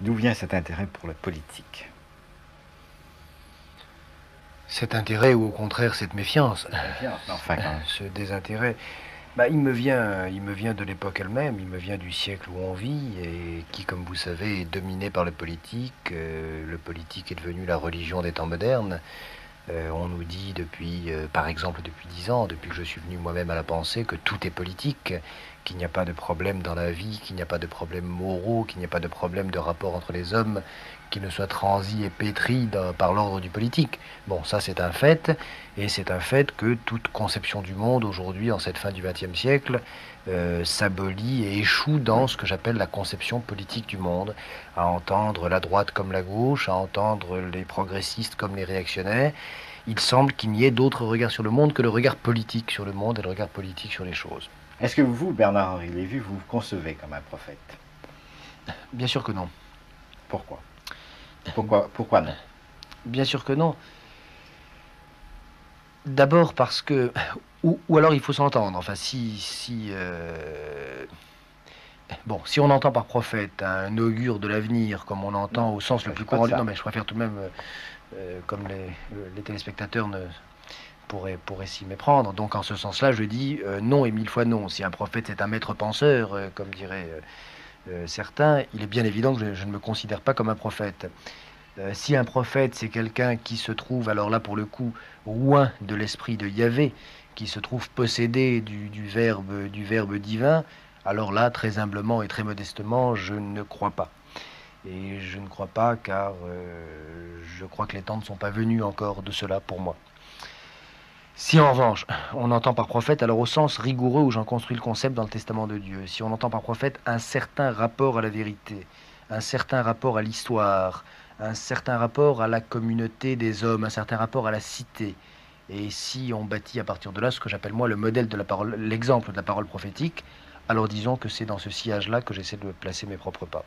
D'où vient cet intérêt pour la politique? Cet intérêt ou au contraire cette méfiance, Cette méfiance, mais enfin quand même. ce désintérêt, il me vient de l'époque elle-même, il me vient du siècle où on vit et qui, comme vous savez, est dominé par le politique. Le politique est devenu la religion des temps modernes. On nous dit depuis, par exemple depuis 10 ans, depuis que je suis venu moi-même à la pensée, que tout est politique, qu'il n'y a pas de problème dans la vie, qu'il n'y a pas de problème moraux, qu'il n'y a pas de problème de rapport entre les hommes qui ne soit transi et pétri par l'ordre du politique. Bon, ça c'est un fait, et c'est un fait que toute conception du monde aujourd'hui, en cette fin du XXe siècle, s'abolit et échoue dans ce que j'appelle la conception politique du monde, à entendre la droite comme la gauche, à entendre les progressistes comme les réactionnaires. Il semble qu'il n'y ait d'autre regard sur le monde que le regard politique sur le monde et le regard politique sur les choses. Est-ce que vous, Bernard-Henri Lévy, vous vous concevez comme un prophète? Bien sûr que non. Pourquoi? Pourquoi non? Bien sûr que non. D'abord parce que, ou alors il faut s'entendre. Enfin, bon, si on entend par prophète un augure de l'avenir, comme on Non, entend au il ne sens le s'agit plus pas de courant du... ça. Non, mais je préfère tout de même, comme les téléspectateurs pourraient s'y méprendre. Donc, en ce sens-là, je dis non et mille fois non. Si un prophète c'est un maître penseur, comme diraient certains, il est bien évident que je ne me considère pas comme un prophète. Si un prophète, c'est quelqu'un qui se trouve, alors là pour le coup, loin de l'esprit de Yahvé, qui se trouve possédé du verbe divin, alors là, très humblement et très modestement, je ne crois pas. Et je ne crois pas car je crois que les temps ne sont pas venus encore de cela pour moi. Si en revanche, on entend par prophète, alors au sens rigoureux où j'en construis le concept dans le Testament de Dieu, si on entend par prophète un certain rapport à la vérité, un certain rapport à l'histoire, un certain rapport à la communauté des hommes, un certain rapport à la cité, et si on bâtit à partir de là ce que j'appelle moi le modèle de la parole, l'exemple de la parole prophétique, alors disons que c'est dans ce sillage-là que j'essaie de placer mes propres pas.